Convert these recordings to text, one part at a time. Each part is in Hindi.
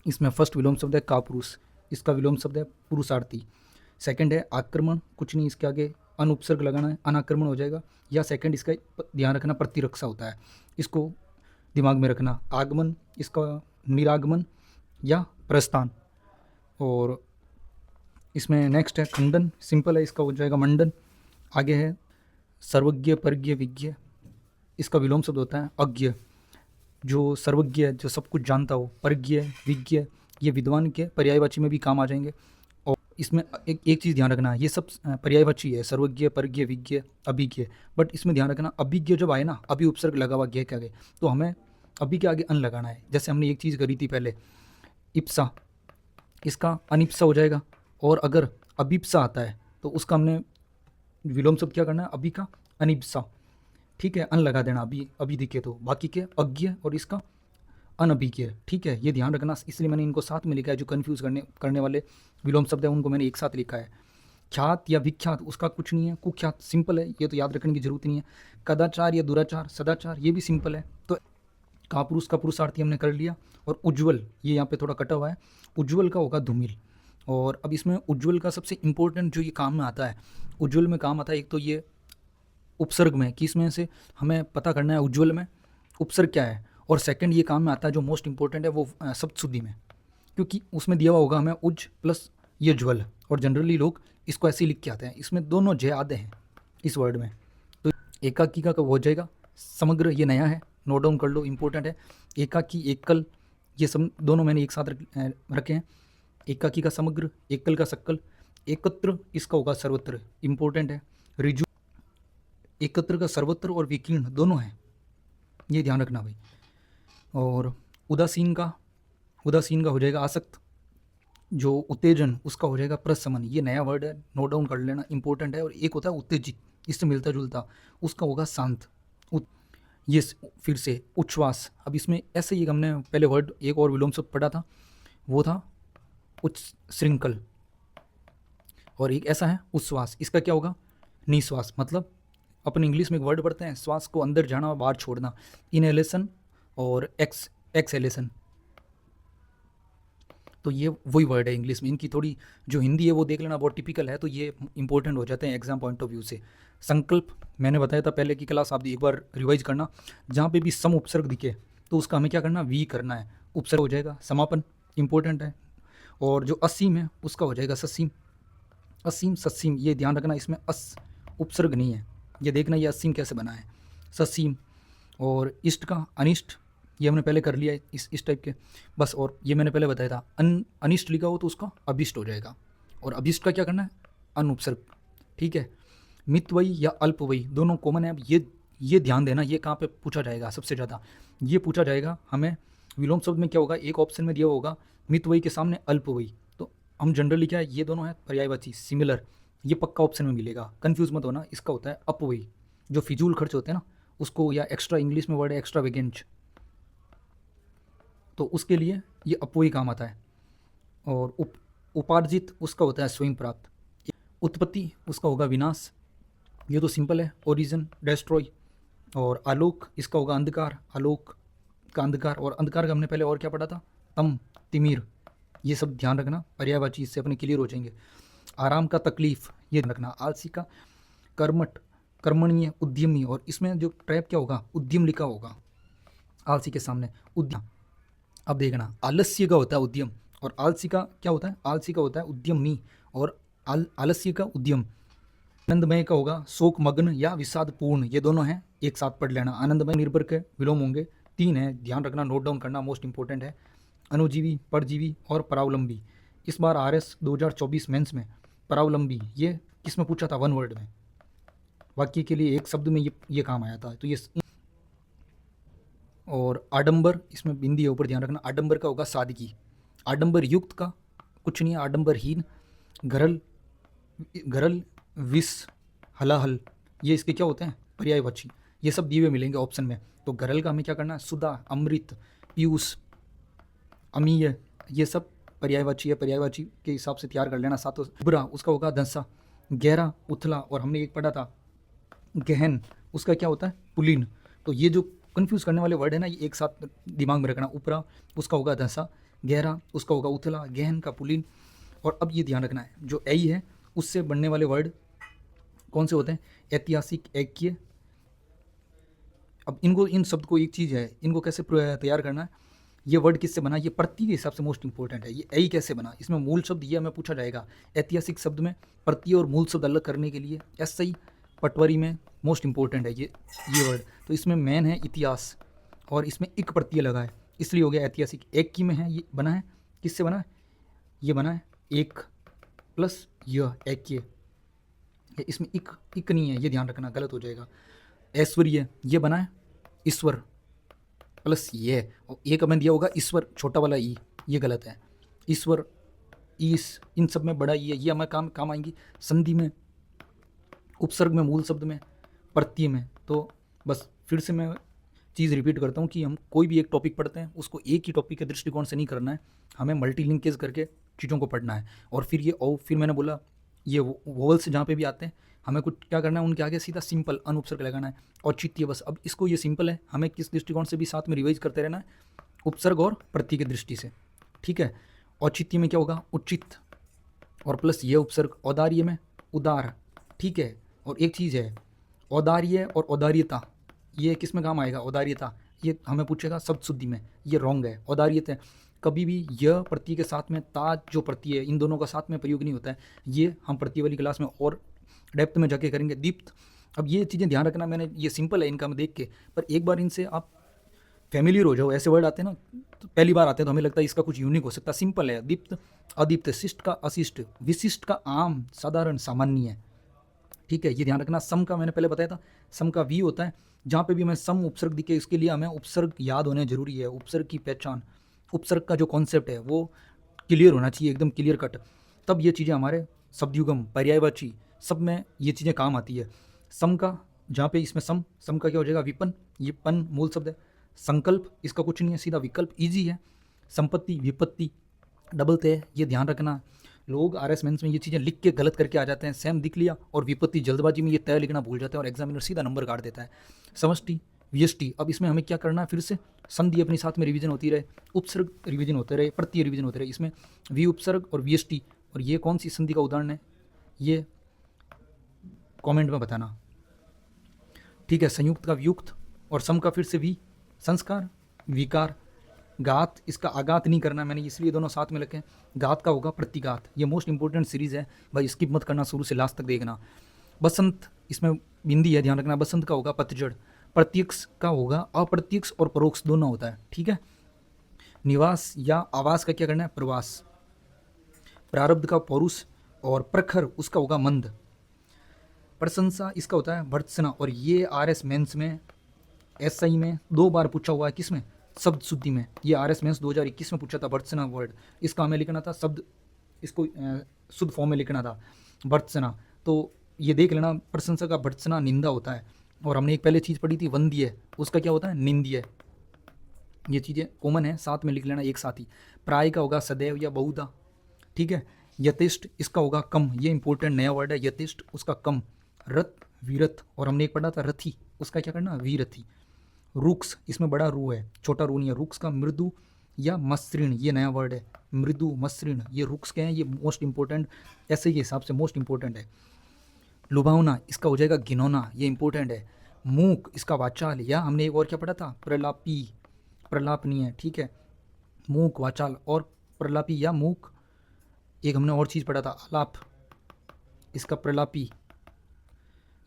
इसमें फर्स्ट विलोम शब्द है कापुरुष, इसका विलोम शब्द है पुरुषार्थी। सेकंड है आक्रमण, कुछ नहीं इसके आगे अनुपसर्ग लगाना है, अनाक्रमण हो जाएगा। या सेकंड इसका ध्यान रखना प्रतिरक्षा होता है, इसको दिमाग में रखना। आगमन, इसका निरागमन या प्रस्थान। और इसमें नेक्स्ट है खंडन, सिंपल है, इसका हो जाएगा मंडन। आगे है सर्वज्ञ परज्ञ विज्ञ, इसका विलोम शब्द होता है अज्ञ, जो सर्वज्ञ है, जो सब कुछ जानता हो। परज्ञ, विज्ञ, ये विद्वान के पर्यायवाची में भी काम आ जाएंगे। और इसमें एक चीज़ ध्यान रखना है, ये सब पर्यायवाची है, सर्वज्ञ परज्ञ विज्ञ अभिज्ञ। बट इसमें ध्यान रखना अभिज्ञ जब आए ना, अभी उपसर्ग लगा हुआ ज्ञ के आगे, तो हमें अभी के आगे अन लगाना है। जैसे हमने एक चीज़ करी थी पहले, इप्सा, इसका अनिप्सा हो जाएगा। और अगर अभिप्सा आता है तो उसका हमने विलोम शब्द क्या करना है, अभी का अनिप्सा। ठीक है, अन लगा देना अभी, अभी दिखे तो। बाकी के अज्ञ और इसका अनभिज्ञ। ठीक है, ये ध्यान रखना, इसलिए मैंने इनको साथ में लिखा है। जो कन्फ्यूज़ करने वाले विलोम शब्द है उनको मैंने एक साथ लिखा है। ख्यात या विख्यात, उसका कुछ नहीं है। कुख्यात सिंपल है, ये तो याद रखने की जरूरत नहीं है। कदाचार या दुराचार, सदाचार, ये भी सिंपल है। तो कापुरुष का पुरुषार्थी हमने कर लिया। और उज्ज्वल, ये यहाँ पे थोड़ा कटा हुआ है, उज्ज्वल का होगा धूमिल। और अब इसमें उज्ज्वल का सबसे इंपॉर्टेंट जो ये काम में आता है, उज्ज्वल में काम आता है, एक तो ये उपसर्ग में कि इसमें से हमें पता करना है उज्ज्वल में उपसर्ग क्या है। और सेकंड ये काम में आता है जो मोस्ट इंपॉर्टेंट है, वो शब्द शुद्धि में, क्योंकि उसमें दिया हुआ होगा हमें उज प्लस ये ज्वल। और जनरली लोग इसको ऐसे ही लिख के आते हैं, इसमें दोनों जय आधे हैं इस वर्ड में। तो एकाकी का हो जाएगा समग्र, ये नया है, नोट डाउन कर लो, इंपॉर्टेंट है। एकाकी, एकल, ये सब दोनों मैंने एक साथ रखे हैं। एकाकी का समग्र, एकल का सक्कल। एकत्र, इसका होगा सर्वत्र, इंपॉर्टेंट है। रिजु, एकत्र का सर्वत्र और विकीर्ण दोनों हैं, ये ध्यान रखना भाई। और उदासीन का हो जाएगा आसक्त। जो उत्तेजन, उसका हो जाएगा प्रशमन, ये नया वर्ड है, नोट डाउन कर लेना, इंपॉर्टेंट है। और एक होता है उत्तेजित, इससे मिलता जुलता, उसका होगा शांत। ये फिर से उच्छ्वास। अब इसमें ऐसे ही हमने पहले वर्ड एक और विलोम शब्द पढ़ा था, वो था उच्छृंखल। और एक ऐसा है उच्छ्वास, इसका क्या होगा निश्वास। मतलब अपन इंग्लिश में एक वर्ड पढ़ते हैं, श्वास को अंदर जाना और बाहर छोड़ना, इनहेलेशन और एक्सहेलेशन। तो ये वही वर्ड है इंग्लिश में। इनकी थोड़ी जो हिंदी है वो देख लेना, बहुत टिपिकल है, तो ये इंपॉर्टेंट हो जाते हैं एग्जाम पॉइंट ऑफ व्यू से। संकल्प मैंने बताया था पहले की क्लास, आप एक बार रिवाइज करना। जहाँ पे भी सम उपसर्ग दिखे तो उसका हमें क्या करना, वी करना है, उपसर्ग हो जाएगा। समापन इंपॉर्टेंट है। और जो असीम है उसका हो जाएगा ससीम। असीम ससीम, ये ध्यान रखना, इसमें अस उपसर्ग नहीं है, ये देखना ये असीम कैसे बना है, ससीम। और इष्ट का अनिष्ट, ये हमने पहले कर लिया है, इस टाइप के बस। और ये मैंने पहले बताया था, अनिष्ट लिखा हो तो उसका अभिष्ट हो जाएगा। और अभिष्ट का क्या करना है, अनुपसर्ग। ठीक है, मितवयी या अल्पवयी दोनों कॉमन है। अब ये ध्यान देना, ये कहाँ पे पूछा जाएगा सबसे ज़्यादा, ये पूछा जाएगा हमें विलोम शब्द में क्या होगा, एक ऑप्शन में दिया होगा मितवयी के सामने अल्पवयी, तो हम जनरली क्या है, ये दोनों है पर्यायवाची सिमिलर, ये पक्का ऑप्शन में मिलेगा, कन्फ्यूज मत होना। इसका होता है अपवयी, जो फिजूल खर्च होते हैं ना उसको, या एक्स्ट्रा, इंग्लिश में वर्ड है एक्स्ट्रा वेगेंज, तो उसके लिए ये अपवयी काम आता है। और उपार्जित, उसका होता है स्वयं प्राप्त। उत्पत्ति, उसका होगा विनाश, ये तो सिंपल है, ओरिजिन, डेस्ट्रॉय। और आलोक, इसका होगा अंधकार, आलोक का अंधकार। और अंधकार का हमने पहले और क्या पढ़ा था, तम, तिमिर, ये सब ध्यान रखना, पर्यायवाची, इससे अपने क्लियर हो जाएंगे। आराम का तकलीफ, ये रखना। आलसी का कर्मठ, कर्मणीय, उद्यमी। और इसमें जो ट्रैप क्या होगा, उद्यम लिखा होगा आलसी के सामने, उद्यम। अब देखना, आलस्य का होता है उद्यम, और आलसी का क्या होता है, आलसी का होता है उद्यमी, और आलस्य का उद्यम। आनंदमय का होगा शोक मग्न या विषाद पूर्ण, ये दोनों हैं, एक साथ पढ़ लेना। आनंदमय निर्भर के विलोम होंगे, 3 है, ध्यान रखना, नोट डाउन करना, मोस्ट इंपॉर्टेंट है। अनुजीवी, परजीवी और परावलंबी। इस बार RS 2024 मेंस में परावलंबी, ये किस में पूछा था, 1 वर्ड में, वाक्य के लिए एक शब्द में ये काम आया था, तो ये। और आडंबर, इसमें बिंदी है ऊपर, ध्यान रखना, आडंबर का होगा सादगी। आडंबर युक्त का कुछ नहीं है, आडंबरहीन। घरल, विष, हलाहल, ये इसके क्या होते हैं, पर्यायवाची, ये सब दिए हुए मिलेंगे ऑप्शन में। तो घरल का हमें क्या करना है, सुधा, अमृत, पीयूष, अमीय, ये सब पर्यायवाची है, पर्यायवाची के हिसाब से तैयार कर लेना। सातों बुरा, उसका होगा धंसा। गहरा, उथला। और हमने एक पढ़ा था गहन, उसका क्या होता है, पुलीन। तो ये जो कन्फ्यूज़ करने वाले वर्ड है ना, ये एक साथ दिमाग में रखना। उपरा, उसका होगा धंसा। गहरा उसका होगा उथला, गहन का पुलिन। और अब ये ध्यान रखना है, जो ऐ है उससे बनने वाले वर्ड कौन से होते हैं? ऐतिहासिक, ऐक्य। अब इनको, इन शब्द को, एक चीज़ है, इनको कैसे तैयार करना है? ये वर्ड किससे बना? ये प्रति के हिसाब से मोस्ट इंपॉर्टेंट है। ये ऐ कैसे बना? इसमें मूल शब्द ये हमें पूछा जाएगा। ऐतिहासिक शब्द में प्रति और मूल शब्द अलग करने के लिए ऐसे पटवारी में मोस्ट इंपॉर्टेंट है ये वर्ड। तो इसमें मेन है इतिहास, और इसमें इक प्रत्यय लगा है, इसलिए हो गया ऐतिहासिक। एक की में है, ये बना है, किससे बना है? ये बना है एक प्लस यह ऐक्य। इसमें इक नहीं है, ये ध्यान रखना, गलत हो जाएगा। ऐश्वर्य, ये बना है ईश्वर प्लस ये, और एक हमें दिया होगा ईश्वर छोटा वाला ई, ये गलत है। ईश्वर, ईस, इन सब में बड़ा ई है, ये हमें काम आएंगी संधि में, उपसर्ग में, मूल शब्द में, प्रत्यय में। तो बस फिर से मैं चीज़ रिपीट करता हूँ कि हम कोई भी एक टॉपिक पढ़ते हैं उसको एक ही टॉपिक के दृष्टिकोण से नहीं करना है, हमें मल्टी लिंकेज करके चीज़ों को पढ़ना है। और फिर ये फिर मैंने बोला ये वोवल्स जहाँ पे भी आते हैं हमें कुछ क्या करना है, उनके आगे सीधा सिंपल अनुपसर्ग लगाना है, औचित्य बस। अब इसको, ये सिंपल है, हमें किस दृष्टिकोण से भी साथ में रिवाइज करते रहना है, उपसर्ग और प्रत्यय की दृष्टि से, ठीक है। औचित्य में क्या होगा? उचित, और प्लस ये उपसर्ग। औदार्य में उदार, ठीक है। और एक चीज़ है, औदार्य और औदार्यता, ये किस में काम आएगा? औदार्यता, ये हमें पूछेगा शब्द शुद्धि में, ये रॉन्ग है। औदार्यता कभी भी यह प्रत्यय के साथ में ता जो प्रत्यय है, इन दोनों का साथ में प्रयोग नहीं होता है। ये हम प्रत्यय वाली क्लास में और डेप्थ में जाके करेंगे, दीप्त। अब ये चीज़ें ध्यान रखना, मैंने ये सिंपल है इनका मैं देख के, पर एक बार इनसे आप फैमिलियर हो जाओ। ऐसे वर्ड आते हैं ना, तो पहली बार आते हैं तो हमें लगता है इसका कुछ यूनिक हो सकता है। सिंपल है, दीप्त, अदीप्त, शिष्ट का अशिष्ट, विशिष्ट का आम, साधारण, सामान्य, ठीक है। ये ध्यान रखना। सम का मैंने पहले बताया था, सम का वी होता है, जहाँ पे भी हमें सम उपसर्ग दिखे इसके लिए हमें उपसर्ग याद होने जरूरी है। उपसर्ग की पहचान, उपसर्ग का जो कॉन्सेप्ट है वो क्लियर होना चाहिए, एकदम क्लियर कट, तब ये चीज़ें हमारे शब्दयुगम, पर्यायवाची सब में ये चीज़ें काम आती है। सम का, जहाँ पे इसमें सम का क्या हो जाएगा? विपन, ये पन मूल शब्द है। संकल्प, इसका कुछ नहीं है, सीधा विकल्प, ईजी है। संपत्ति, विपत्ति, डबल तय, ये ध्यान रखना। लोग RS मेंस में ये चीज़ें लिख के गलत करके आ जाते हैं, सेम दिख लिया, और विपत्ति जल्दबाजी में ये तय लिखना भूल जाते हैं और एग्जामिनर सीधा नंबर काट देता है। समष्टि, व्यष्टि, अब इसमें हमें क्या करना है? फिर से संधि अपनी साथ में रिवीजन होती रहे, उपसर्ग रिवीजन होते रहे, प्रत्यय रिवीजन होते रहे। इसमें वी उपसर्ग और व्यष्टि, और ये कौन सी संधि का उदाहरण है, ये कमेंट में बताना, ठीक है। संयुक्त का व्युक्त, और सम का फिर से वी, संस्कार, विकार, गात, इसका आगात नहीं करना, मैंने इसलिए दोनों साथ में रखे। गात का होगा प्रतिगात, ये मोस्ट इंपॉर्टेंट सीरीज़ है भाई, स्किप मत करना, शुरू से लास्ट तक देखना। बसंत, इसमें बिंदी है, ध्यान रखना। बसंत का होगा पतझड़। प्रत्यक्ष का होगा अप्रत्यक्ष और परोक्ष दोनों होता है, ठीक है। निवास या आवास का क्या करना है? प्रवास। प्रारब्ध का पौरुष, और प्रखर उसका होगा मंद। प्रशंसा, इसका होता है भर्त्सना, और ये RS मेंस में, SI में 2 बार पूछा हुआ है, किसमें? शब्द शुद्धि में। ये RS मेंस 2021 में पूछा था, भर्त्सना वर्ड, इसका हमें लिखना था शब्द, इसको शुद्ध फॉर्म में लिखना था, भर्त्सना। तो ये देख लेना, प्रशंसा का भर्त्सना निंदा होता है। और हमने एक पहले चीज़ पढ़ी थी वंद्य, उसका क्या होता है? निंद्य। ये चीज़ें कॉमन है, साथ में लिख लेना एक साथ ही। प्राय का होगा सदैव या बहुधा, ठीक है। यथेष्ट, इसका होगा कम, ये इंपॉर्टेंट नया वर्ड है यथेष्ट, उसका कम। रथ, वीरथ, और हमने एक पढ़ा था रथी, उसका क्या करना? वीरथी। रुक्स, इसमें बड़ा रू है, छोटा रू नहीं है। रुक्स का मृदु या मसृण, ये नया वर्ड है, मृदु, मसृण, ये रुक्स के हैं, ये मोस्ट इंपॉर्टेंट, ऐसे के हिसाब से मोस्ट इंपॉर्टेंट है। लुभावना, इसका हो जाएगा घिनौना, ये इंपॉर्टेंट है। मूक, इसका वाचाल, या हमने एक और क्या पढ़ा था? प्रलापी, प्रलाप नहीं है, ठीक है। मूक, वाचाल और प्रलापी या मूक, एक हमने और चीज़ पढ़ा था आलाप, इसका प्रलापी।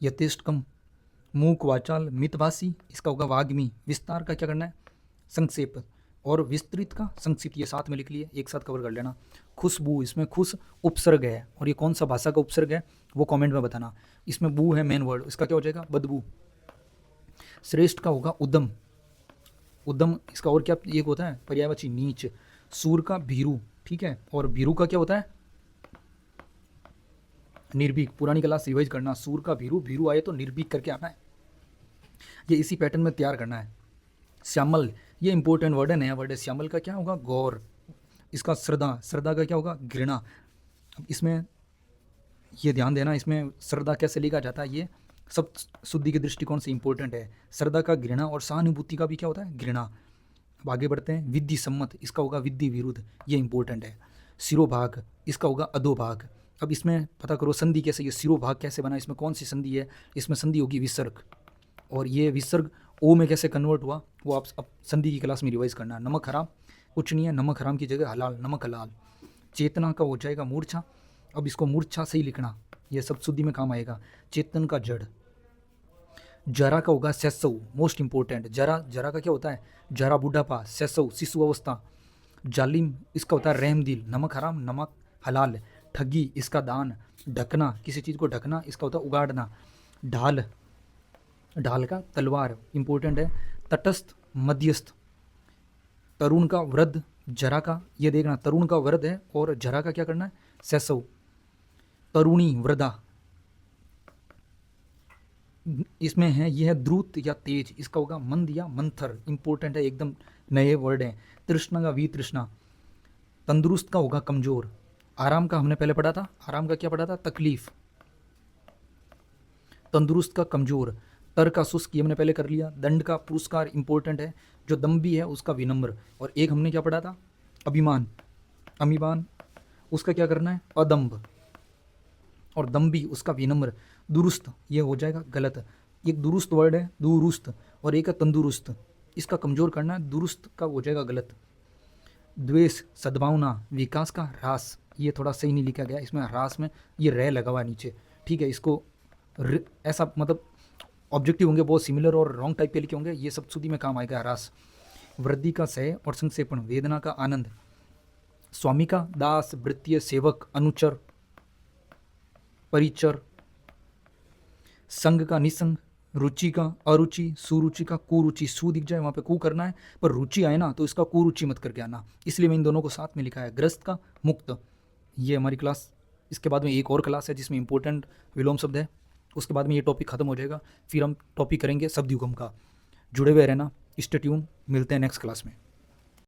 यथेष्ट कम, मूक, वाचाल, मितभाषी, इसका होगा वाग्मी। विस्तार का क्या करना है? संक्षेप, और विस्तृत का संक्षिप्त, ये साथ में लिख लिए, एक साथ कवर कर लेना। खुशबू, इसमें खुश उपसर्ग है, और ये कौन सा भाषा का उपसर्ग है वो कमेंट में बताना। इसमें बू है मेन वर्ड, इसका क्या हो जाएगा? बदबू। श्रेष्ठ का होगा उद्दम, उद्दम, इसका और क्या एक होता है? पर्यायवाची, नीच। सूर का भीरू, ठीक है। और भीरू का क्या होता है? निर्भीक, पुरानी क्लास रिवाइज करना। सूर का भीरू, भीरू आए तो निर्भीक करके आना है, ये इसी पैटर्न में तैयार करना है। श्यामल, ये इंपॉर्टेंट वर्ड है, नया वर्ड है। श्यामल का क्या होगा? गौर, इसका श्रद्धा, श्रद्धा का क्या होगा? घृणा। अब इसमें ये ध्यान देना, इसमें श्रद्धा कैसे लिखा जाता है, ये सब शुद्धि के दृष्टिकोण से इंपॉर्टेंट है। श्रद्धा का घृणा, और सहानुभूति का भी क्या होता है? घृणा। अब आगे बढ़ते हैं। विधि सम्मत, इसका होगा विधि विरुद्ध, ये इंपॉर्टेंट है। सिरोभाग, इसका होगा अधोभाग। अब इसमें पता करो संधि कैसे, ये सिरोभाग कैसे बना, इसमें कौन सी संधि है, इसमें संधि होगी विसर्ग, और ये विसर्ग ओ में कैसे कन्वर्ट हुआ वो आप अब संधि की क्लास में रिवाइज करना। नमक हराम, कुछ नहीं है, नमक हराम की जगह हलाल, नमक हलाल। चेतना का हो जाएगा मूर्छा, अब इसको मूर्छा से ही लिखना, ये सब शुद्धि में काम आएगा। चेतन का जड़। जरा का होगा सैसव, मोस्ट इंपॉर्टेंट। जरा, जरा का क्या होता है, जरा बुढ़ापा, सैसव शिशु अवस्था। जालिम, इसका होता है रहम दिल। नमक हराम, नमक हलाल। ठगी, इसका दान। ढकना, किसी चीज़ को ढकना, इसका होता है उगाड़ना। ढाल, ढाल का तलवार, इंपॉर्टेंट है। तटस्थ, मध्यस्थ। तरुण का वृद्ध, जरा का, ये देखना तरुण का वृद्ध है और जरा का क्या करना है, सैसव। तरुणी, वृद्धा, इसमें है यह है द्रुत या तेज, इसका होगा मंद या मंथर, इंपॉर्टेंट है, एकदम नए वर्ड है। तृष्णा का वितृष्णा। तंदुरुस्त का होगा कमजोर। आराम का हमने पहले पढ़ा था, आराम का क्या पढ़ा था, तकलीफ। तंदुरुस्त का कमजोर। तर का शुष्क, ये हमने पहले कर लिया। दंड का पुरस्कार, इंपॉर्टेंट है। जो दम्भी है उसका विनम्र। और एक हमने क्या पढ़ा था, अभिमान, अभिमान, उसका क्या करना है, अदम्भ। और दम्भी उसका विनम्र। दुरुस्त, ये हो जाएगा गलत, एक दुरुस्त वर्ड है दुरुस्त, और एक है तंदुरुस्त, इसका कमजोर करना है, दुरुस्त का हो जाएगा गलत। द्वेष, सद्भावना, विकास का ह्रास, ये थोड़ा सही नहीं लिखा गया, इसमें ह्रास में ये रह लगा हुआ है नीचे, ठीक है, इसको ऐसा मतलब ऑब्जेक्टिव होंगे बहुत सिमिलर और रॉन्ग टाइप के लिखे होंगे, ये सब शुद्धि में काम आएगा। ह्रास। वृद्धि का सह और संक्षेपण। वेदना का आनंद। स्वामी का दास, वृत्तीय, सेवक, अनुचर, परिचर। संग का निसंग। रुचि का अरुचि, सुरुचि का कुरुचि, सु दिख जाए वहाँ पे कु करना है, पर रुचि आए ना तो इसका कुरुचि मत करके आना, इसलिए मैं इन दोनों को साथ में लिखा है। ग्रस्त का मुक्त। ये हमारी क्लास, इसके बाद में एक और क्लास है जिसमें इंपॉर्टेंट विलोम शब्द है, उसके बाद में ये टॉपिक खत्म हो जाएगा, फिर हम टॉपिक करेंगे शब्द युगम का। जुड़े हुए रहना, स्टे ट्यून, मिलते हैं नेक्स्ट क्लास में।